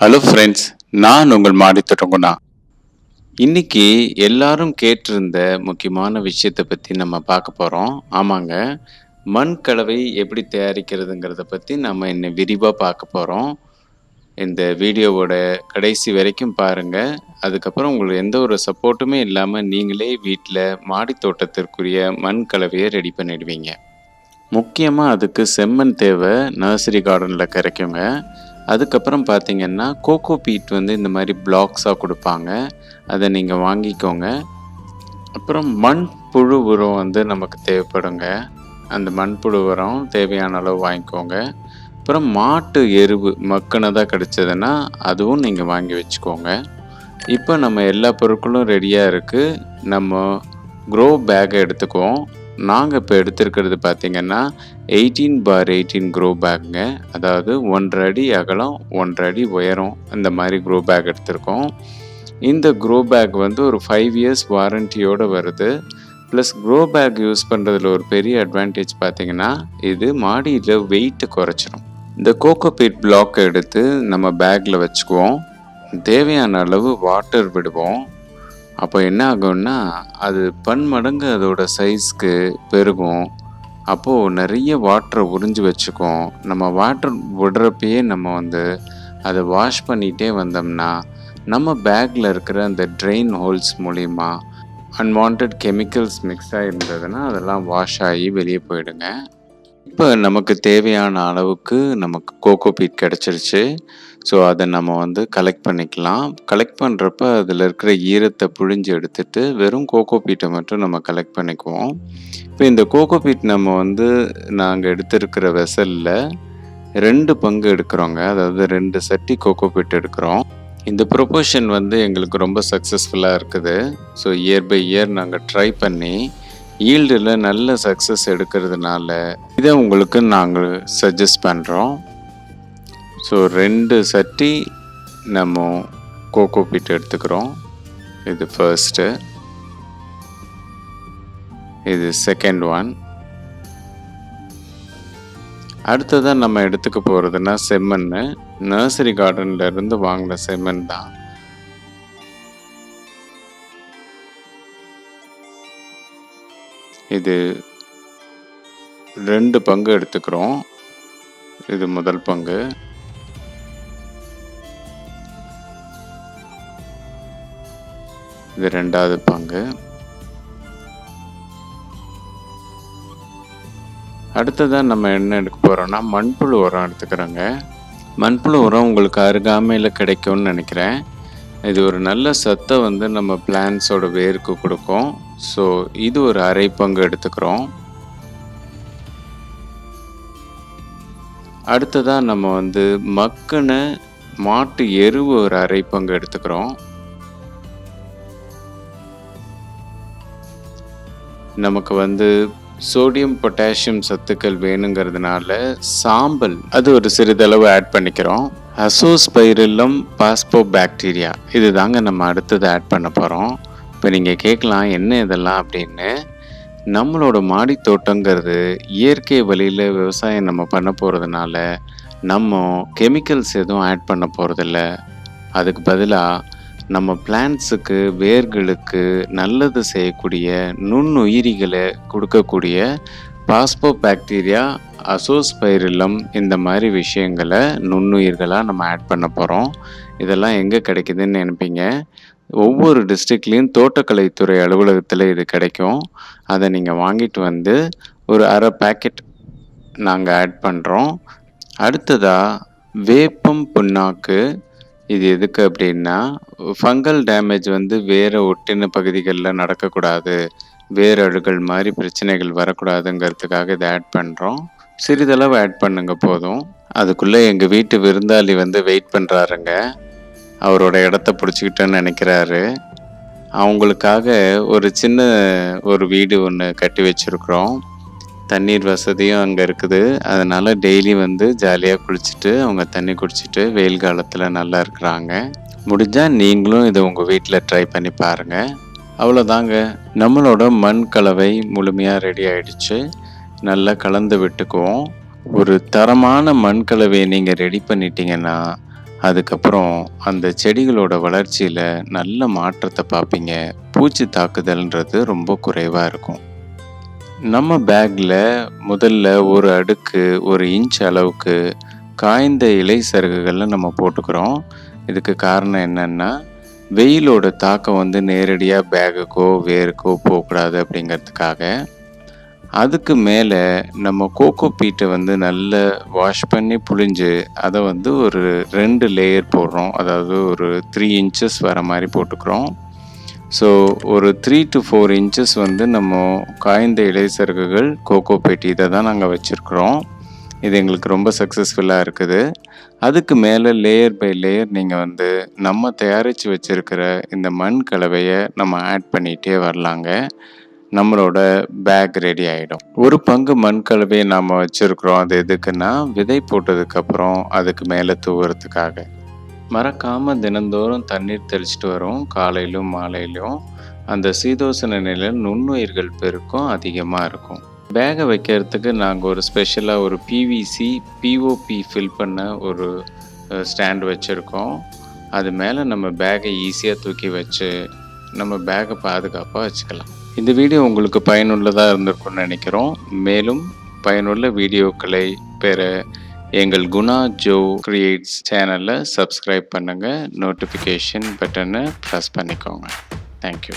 Hello friends, நான் உங்கள் மாடித்தோட்டங்குணா. இன்னைக்கு எல்லாரும் கேட்டிருந்த முக்கியமான விஷயத்தை பற்றி நம்ம பார்க்க போகிறோம். ஆமாங்க, மண் கலவை எப்படி தயாரிக்கிறதுங்கிறத பற்றி நம்ம இன்னும் விரிவாக பார்க்க போகிறோம். இந்த வீடியோவோட கடைசி வரைக்கும் பாருங்க. அதுக்கப்புறம் உங்களுக்கு எந்த ஒரு சப்போர்ட்டுமே இல்லாமல் நீங்களே வீட்டில் மாடித்தோட்டத்திற்குரிய மண் கலவையை ரெடி பண்ணிடுவீங்க. முக்கியமாக அதுக்கு செம்மண் தேவை, நர்சரி கார்டனில் கிடைக்குங்க. அதுக்கப்புறம் பார்த்தீங்கன்னா, கோகோ பீட் வந்து இந்த மாதிரி பிளாக்ஸாக கொடுப்பாங்க. அதை நீங்கள் வாங்கிக்கோங்க. அப்புறம் மண்புழு உரம் வந்து நமக்கு தேவைப்படுங்க. அந்த மண்புழு உரம் தேவையான அளவு வாங்கிக்கோங்க. அப்புறம் மாட்டு எருவு மக்கினதாக கிடைச்சதுன்னா அதுவும் நீங்கள் வாங்கி வச்சுக்கோங்க. இப்போ நம்ம எல்லா பொருட்களும் ரெடியாக இருக்குது. நம்ம க்ரோ பேக்கை எடுத்துக்குவோம். நாங்கள் இப்போ எடுத்துருக்கிறது பார்த்திங்கன்னா 18x18 க்ரோ பேக்குங்க. அதாவது 1.5 அடி அகலம், 1.5 அடி உயரம், இந்த மாதிரி க்ரோ பேக் எடுத்திருக்கோம். இந்த க்ரோ பேக் வந்து ஒரு 5 இயர்ஸ் வாரண்டியோடு வருது. ப்ளஸ் க்ரோ பேக் யூஸ் பண்ணுறதுல ஒரு பெரிய அட்வான்டேஜ் பார்த்திங்கன்னா, இது மாடியில் வெயிட்டு குறைச்சிரும். இந்த கோகோ பீட் பிளாக்கை எடுத்து நம்ம பேக்கில் வச்சுக்குவோம். தேவையான அளவு வாட்டர் விடுவோம். அப்போ என்ன ஆகும்னா, அது பன்மடங்கு அதோட சைஸ்க்கு பெருகும். அப்போது நிறைய வாட்டரை உறிஞ்சி வச்சுக்கும். நம்ம வாட்டர் விடுறப்பயே நம்ம வந்து அதை வாஷ் பண்ணிகிட்டே வந்தோம்னா, நம்ம பேக்கில் இருக்கிற அந்த ட்ரெயின் ஹோல்ஸ் மூலிமா அன்வான்ட் கெமிக்கல்ஸ் மிக்ஸ் ஆகிருந்ததுன்னா அதெல்லாம் வாஷ் ஆகி வெளியே போயிடுங்க. இப்போ நமக்கு தேவையான அளவுக்கு நமக்கு கோகோ பீட் கிடச்சிருச்சு. ஸோ அதை நம்ம வந்து கலெக்ட் பண்ணிக்கலாம். கலெக்ட் பண்ணுறப்ப அதில் இருக்கிற ஈரத்தை புழிஞ்சு எடுத்துட்டு வெறும் கோகோ பீட்டை மட்டும் நம்ம கலெக்ட் பண்ணிக்குவோம். இப்போ இந்த கோகோ பீட் நம்ம வந்து நாங்கள் எடுத்திருக்கிற வெசலில் 2 பங்கு எடுக்கிறோங்க. அதாவது 2 சட்டி கோகோ பீட் எடுக்கிறோம். இந்த ப்ரொபோர்ஷன் வந்து எங்களுக்கு ரொம்ப சக்ஸஸ்ஃபுல்லாக இருக்குது. ஸோ இயர் பை இயர் நாங்கள் ட்ரை பண்ணி ஈல்டில் நல்ல சக்ஸஸ் எடுக்கிறதுனால இதை உங்களுக்கு நாங்கள் சஜஸ்ட் பண்ணுறோம். ஸோ 2 சட்டி நம்ம கோகோ பீட் எடுத்துக்கிறோம். இது ஃபர்ஸ்ட்டு, இது செகண்ட் ஒன். அடுத்ததாக நம்ம எடுத்துக்க போகிறதுனா செம்மண். நர்சரி கார்டனில் இருந்து வாங்கின செம்மண் தான். இது 2 பங்கு எடுத்துக்கிறோம். இது முதல் பங்கு. இது 2வது பங்கு. அடுத்ததான் நம்ம என்ன எடுக்க போகிறோம்னா மண்புழு உரம் எடுத்துக்கிறோங்க. மண்புழு உரம் உங்களுக்கு அருகாமையில் கிடைக்கும்னு நினைக்கிறேன். இது ஒரு நல்ல சத்தை வந்து நம்ம பிளான்ஸோட வேருக்கு கொடுக்கும். ஸோ இது ஒரு 1/2 பங்கு எடுத்துக்கிறோம். அடுத்ததாக நம்ம வந்து மக்கின மாட்டு எருவு ஒரு 1/2 பங்கு எடுத்துக்கிறோம். நமக்கு வந்து சோடியம் பொட்டாசியம் சத்துக்கள் வேணுங்கிறதுனால சாம்பல் அது ஒரு சிறிதளவு ஆட் பண்ணிக்கிறோம். அசோஸ்பைரில்லம் பாஸ்போபாக்டீரியா இது தாங்க நம்ம அடுத்தது ஆட் பண்ண போகிறோம். இப்போ நீங்கள் கேட்கலாம் என்ன இதெல்லாம் அப்படின்னு. நம்மளோட மாடி தோட்டங்கிறது இயற்கை வழியில் விவசாயம் நம்ம பண்ண போகிறதுனால நம்ம கெமிக்கல்ஸ் எதுவும் ஆட் பண்ண போகிறதில்ல. அதுக்கு பதிலாக நம்ம பிளான்ட்ஸுக்கு வேர்களுக்கு நல்லது செய்யக்கூடிய நுண்ணுயிரிகளை கொடுக்கக்கூடிய பாஸ்போபாக்டீரியா, அசோஸ்பைரில்லம் இந்த மாதிரி விஷயங்களை நுண்ணுயிர்களாக நம்ம ஆட் பண்ண போகிறோம். இதெல்லாம் எங்கே கிடைக்குதுன்னு நினைப்பீங்க. ஒவ்வொரு டிஸ்ட்ரிக்ட்லேயும் தோட்டக்கலைத்துறை அலுவலகத்தில் இது கிடைக்கும். அதை நீங்கள் வாங்கிட்டு வந்து ஒரு 1/2 பாக்கெட் நாங்கள் ஆட் பண்ணுறோம். அடுத்ததாக வேப்பம் புண்ணாக்கு. இது எதுக்கு அப்படின்னா, ஃபங்கல் டேமேஜ் வந்து வேரை ஒட்டின பகுதிகளில் நடக்கக்கூடாது, வேரழுகல் மாதிரி பிரச்சனைகள் வரக்கூடாதுங்கிறதுக்காக இதை ஆட் பண்ணுறோம். சிறிதளவு ஆட் பண்ணுங்க போதும். அதுக்குள்ளே எங்கள் வீட்டு விருந்தாளி வந்து வெயிட் பண்ணுறாருங்க. அவரோட இடத்த பிடிச்சிக்கிட்டேன்னு நினைக்கிறாரு. அவங்களுக்காக ஒரு சின்ன ஒரு வீடு ஒன்று கட்டி வச்சுருக்குறோம். தண்ணீர் வசதியும் அங்கே இருக்குது. அதனால் டெய்லி வந்து ஜாலியாக குளிச்சுட்டு அவங்க தண்ணி குடிச்சிட்டு வெயில் காலத்தில் நல்லா இருக்கிறாங்க. முடிஞ்சால் நீங்களும் இதை உங்கள் வீட்டில் ட்ரை பண்ணி பாருங்கள். அவ்வளோதாங்க, நம்மளோட மண் கலவை முழுமையாக ரெடி ஆகிடுச்சு. நல்லா கலந்து விட்டுக்குவோம். ஒரு தரமான மண் கலவையை நீங்கள் ரெடி பண்ணிட்டீங்கன்னா அதுக்கப்புறம் அந்த செடிகளோட வளர்ச்சியில நல்ல மாற்றத்தை பார்ப்பீங்க. பூச்சி தாக்குதல்ன்றது ரொம்ப குறைவா இருக்கும். நம்ம பேக்ல முதல்ல ஒரு அடுக்கு 1 இன்ச் அளவுக்கு காய்ந்த இலை சருகுகள நம்ம போட்டுக்கிறோம். இதுக்கு காரணம் என்னன்னா, வெயிலோட தாக்கம் வந்து நேரடியா பேகுக்கோ, வேருக்கோ போக்கூடாது அப்படிங்கிறதுக்காக. அதுக்கு மேல நம்ம கோகோ பீட்ட வந்து நல்லா வாஷ் பண்ணி புழிஞ்சு, அத வந்து ஒரு 2 லேயர் போடுறோம். அதாவது ஒரு 3 இன்ச்சஸ் வர மாரி போட்டுக்கிறோம். ஸோ ஒரு 3 to 4 இன்ச்சஸ் வந்து நம்ம காய்ந்த இலை சருகுகள், கோகோ பீட் இத தான் நாங்க வச்சிருக்கிறோம். இது எங்களுக்கு ரொம்ப சக்ஸஸ்ஃபுல்லா இருக்குது. அதுக்கு மேல லேயர் பை லேயர் நீங்க வந்து நம்ம தயாரிச்சு வச்சிருக்கிற இந்த மண் கலவைய நம்ம ஆட் பண்ணிட்டே வரலாங்க. நம்மளோட பேக் ரெடி ஆயிடும். ஒரு பங்கு மண் கலவைய நாம வச்சிருக்கிறோம். அது எதுக்குன்னா, விதை போட்டதுக்கப்புறம் அதுக்கு மேல தூவுறதுக்காக. மறக்காம தினந்தோறும் தண்ணீர் தெளிச்சுட்டு வரோம். காலையிலும், மாலையிலும். அந்த சீதோஷண நிலையில நுண்ணுயிர்கள் பெருக்கம் அதிகமா இருக்கும். பேக வைக்கிறதுக்கு நாங்க ஒரு ஸ்பெஷலா ஒரு பிவிசி, பிஓபி ஃபில் பண்ண ஒரு ஸ்டாண்ட் வச்சிருக்கோம். அது மேல நம்ம பேக்க ஈஸியா தூக்கி வச்சு, நம்ம பேக்க பாதுகாப்பா வச்சுக்கலாம். இந்த வீடியோ உங்களுக்கு பயனுள்ளதா இருந்திருக்கும்னு நினைக்கிறோம். மேலும் பயனுள்ள வீடியோக்களை பெற எங்கள் குணா ஜோ கிரியேட்ஸ் சேனலை சப்ஸ்கிரைப் பண்ணுங்க. நோட்டிஃபிகேஷன் பட்டனை ப்ரெஸ் பண்ணிக்கோங்க. தேங்க்யூ.